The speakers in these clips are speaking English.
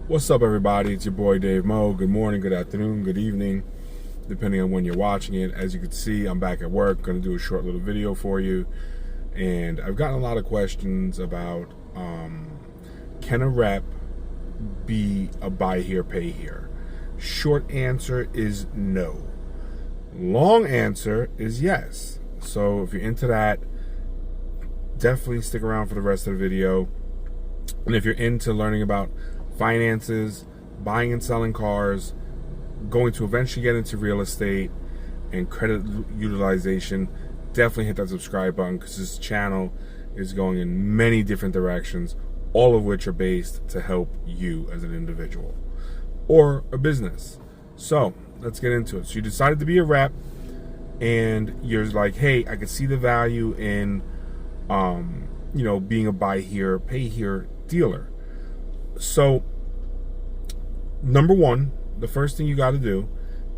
What's up, everybody? It's your boy Dave Mo. Good morning, good afternoon, good evening, depending on when you're watching it. As you can see, I'm back at work. Going to do a short little video for you. And I've gotten a lot of questions about can a rep be a buy here, pay here? Short answer is no. Long answer is yes. So if you're into that, definitely stick around for the rest of the video. And if you're into learning about finances, buying and selling cars, going to eventually get into real estate and credit utilization, definitely hit that subscribe button, because this channel is going in many different directions, all of which are based to help you as an individual or a business. So let's get into it. So you decided to be a rep, and you're like, hey, I can see the value in being a buy here, pay here dealer. So, number one, the first thing you got to do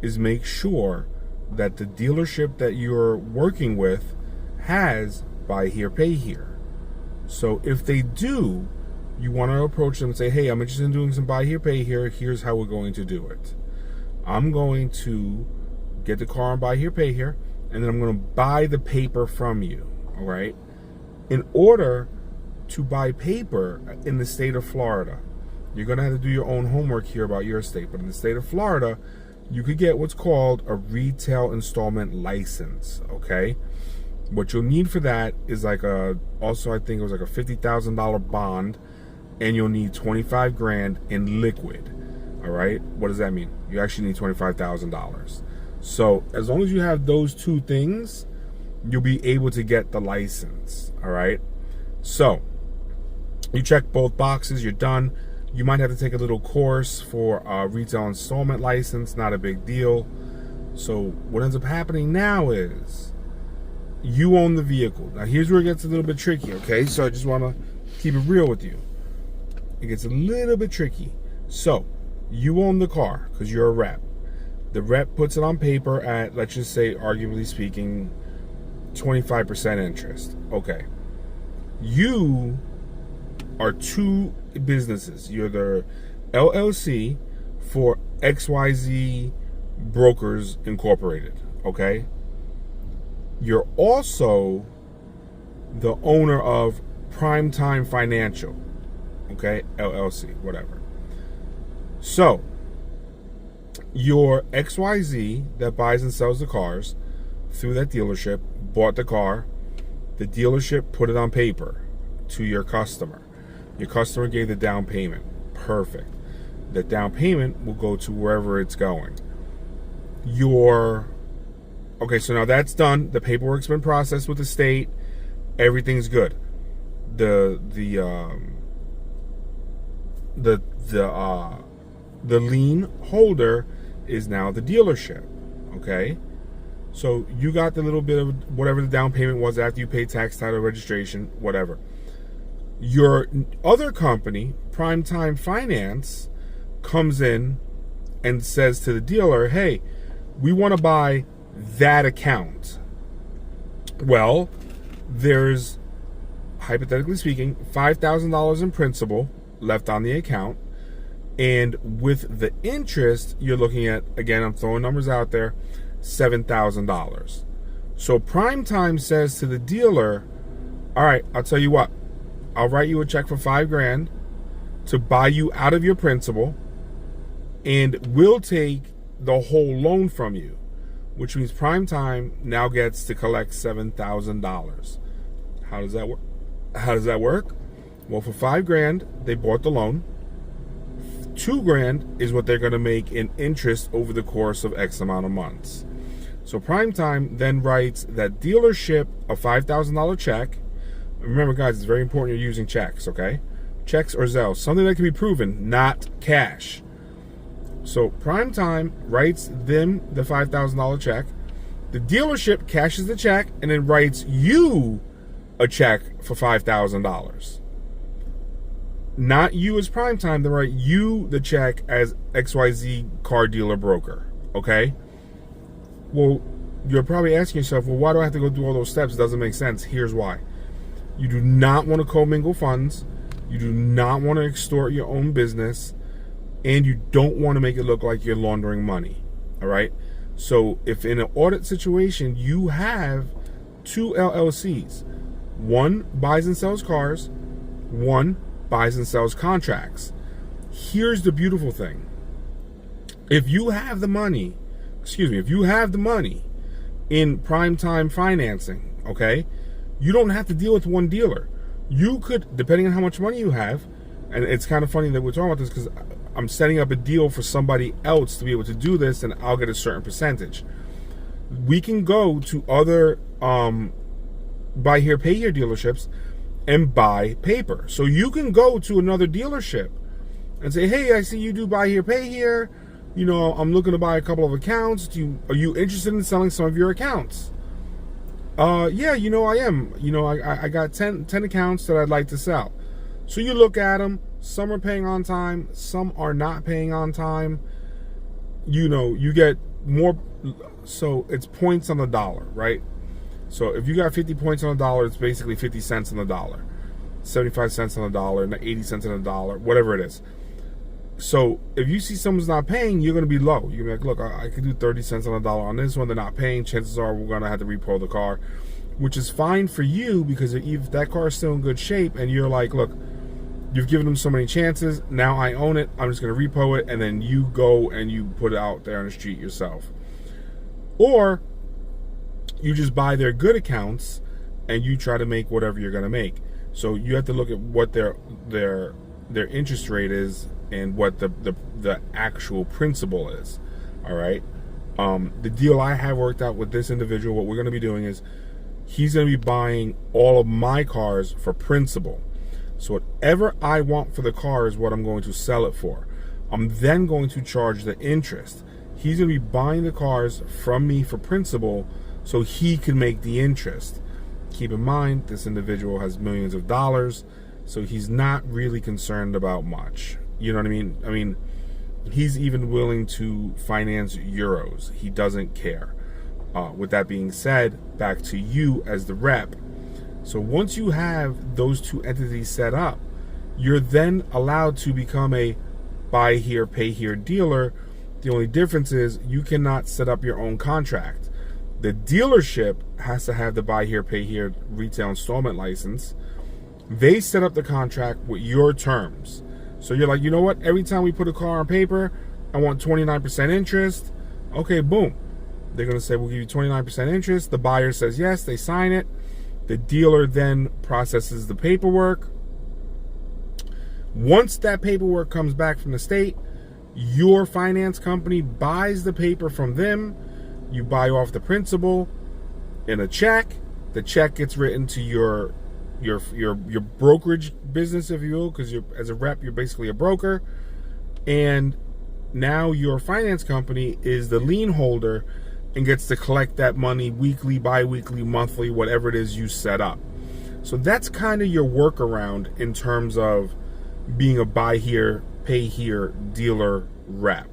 is make sure that the dealership that you're working with has buy here, pay here. So, if they do, you want to approach them and say, hey, I'm interested in doing some buy here, pay here. Here's how we're going to do it. I'm going to get the car on buy here, pay here, and then I'm going to buy the paper from you, all right? In order to buy paper in the state of Florida, you're going to have to do your own homework here about your state. But in the state of Florida, you could get what's called a retail installment license, okay? What you'll need for that is I think it was like a $50,000 bond, and you'll need $25,000 in liquid, all right? What does that mean? You actually need $25,000. So as long as you have those two things, you'll be able to get the license, all right? So you check both boxes, you're done. You might have to take a little course for a retail installment license, not a big deal. So what ends up happening now is you own the vehicle. Now here's where it gets a little bit tricky, okay? So I just want to keep it real with you. It gets a little bit tricky. So you own the car because you're a rep. The rep puts it on paper at, let's just say, arguably speaking, 25% interest. Okay. You are two businesses. You're the LLC for XYZ Brokers Incorporated, okay? You're also the owner of Primetime Financial, okay? LLC, whatever. So, your XYZ that buys and sells the cars through that dealership bought the car. The dealership put it on paper to your customer. Your customer gave the down payment. Perfect. The down payment will go to wherever it's going. Okay, so now that's done. The paperwork's been processed with the state. Everything's good. The lien holder is now the dealership. Okay? So you got the little bit of whatever the down payment was after you paid tax, title, registration, whatever. Your other company, Primetime Finance, comes in and says to the dealer, hey, we want to buy that account. Well, there's, hypothetically speaking, $5,000 in principal left on the account. And with the interest, you're looking at, again, I'm throwing numbers out there, $7,000. So Primetime says to the dealer, all right, I'll tell you what, I'll write you a check for $5,000 to buy you out of your principal, and we'll take the whole loan from you, which means Primetime now gets to collect $7,000. How does that work? Well, for $5,000, they bought the loan. $2,000 is what they're going to make in interest over the course of X amount of months. So Primetime then writes that dealership a $5,000 check. Remember, guys, it's very important you're using checks, okay? Checks or Zelle, something that can be proven, not cash. So Primetime writes them the $5,000 check. The dealership cashes the check and then writes you a check for $5,000. Not you as Primetime, they write you the check as XYZ car dealer broker, okay? Well, you're probably asking yourself, well, why do I have to go through all those steps? It doesn't make sense. Here's why. You do not want to commingle funds. You do not want to extort your own business. and you don't want to make it look like you're laundering money. All right. So if in an audit situation you have two LLCs, one buys and sells cars, one buys and sells contracts. Here's the beautiful thing. If you have the money, if you have the money in prime time financing, okay, you don't have to deal with one dealer. You could, depending on how much money you have, and it's kind of funny that we're talking about this because I'm setting up a deal for somebody else to be able to do this, and I'll get a certain percentage. We can go to other buy here, pay here dealerships and buy paper. So you can go to another dealership and say, hey, I see you do buy here, pay here. You know, I'm looking to buy a couple of accounts. Are you interested in selling some of your accounts? Yeah, you know, I am. You know, I got 10 accounts that I'd like to sell. So you look at them. Some are paying on time. Some are not paying on time. You know, you get more. So it's points on the dollar, right? So if you got 50 points on the dollar, it's basically 50 cents on the dollar, 75 cents on the dollar, and 80 cents on the dollar, whatever it is. So if you see someone's not paying, you're going to be low. You're going to be like, look, I could do 30 cents on the dollar on this one. They're not paying. Chances are we're going to have to repo the car, which is fine for you because if that car is still in good shape and you're like, look, you've given them so many chances. Now I own it. I'm just going to repo it. And then you go and you put it out there on the street yourself. Or you just buy their good accounts and you try to make whatever you're going to make. So you have to look at what their interest rate is and what the actual principal is. All right. The deal I have worked out with this individual, what we're going to be doing is he's going to be buying all of my cars for principal. So whatever I want for the car is what I'm going to sell it for. I'm then going to charge the interest. He's going to be buying the cars from me for principal so he can make the interest. Keep in mind, this individual has millions of dollars, so he's not really concerned about much. You know what I mean? I mean, he's even willing to finance euros. He doesn't care. With that being said, back to you as the rep. So once you have those two entities set up, you're then allowed to become a buy here, pay here dealer. The only difference is you cannot set up your own contract. The dealership has to have the buy here, pay here retail installment license. They set up the contract with your terms. So you're like, you know what? Every time we put a car on paper, I want 29% interest. Okay, boom. They're going to say, we'll give you 29% interest. The buyer says yes, they sign it. The dealer then processes the paperwork. Once that paperwork comes back from the state, your finance company buys the paper from them. You buy off the principal in a check. The check gets written to your brokerage business, if you will, because as a rep, you're basically a broker. And now your finance company is the lien holder and gets to collect that money weekly, bi-weekly, monthly, whatever it is you set up. So that's kind of your workaround in terms of being a buy here, pay here dealer rep.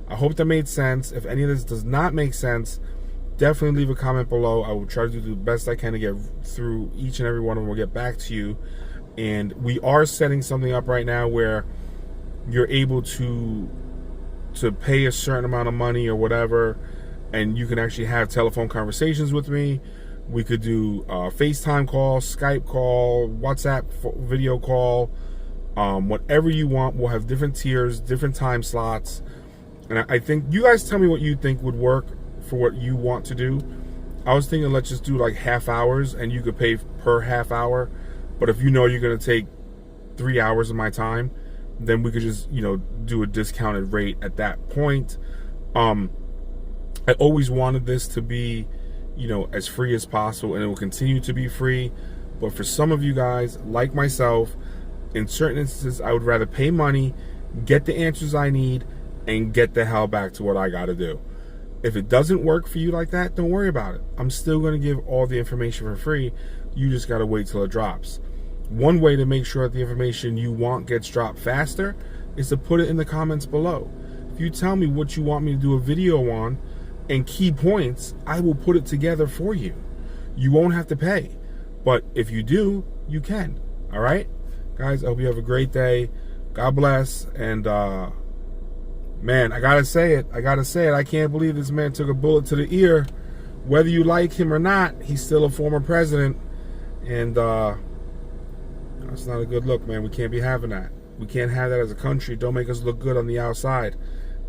I hope that made sense. If any of this does not make sense, definitely leave a comment below. I will try to do the best I can to get through each and every one of them. We'll get back to you. And we are setting something up right now where you're able to pay a certain amount of money or whatever, and you can actually have telephone conversations with me. We could do FaceTime call, Skype call, WhatsApp video call, whatever you want. We'll have different tiers, different time slots. And I think you guys tell me what you think would work for what you want to do. I was thinking let's just do like half hours and you could pay per half hour. But if you know you're going to take 3 hours of my time, then we could just, you know, do a discounted rate at that point. I always wanted this to be, you know, as free as possible, and it will continue to be free. But for some of you guys, like myself, in certain instances, I would rather pay money, get the answers I need, and get the hell back to what I got to do. If it doesn't work for you like that, don't worry about it. I'm still going to give all the information for free. You just got to wait till it drops. One way to make sure that the information you want gets dropped faster is to put it in the comments below. If you tell me what you want me to do a video on and key points, I will put it together for you. You won't have to pay. But if you do, you can. All right? Guys, I hope you have a great day. God bless. And Man, I gotta say it. I can't believe this man took a bullet to the ear. Whether you like him or not, he's still a former president. And that's not a good look, man. We can't be having that. We can't have that as a country. Don't make us look good on the outside.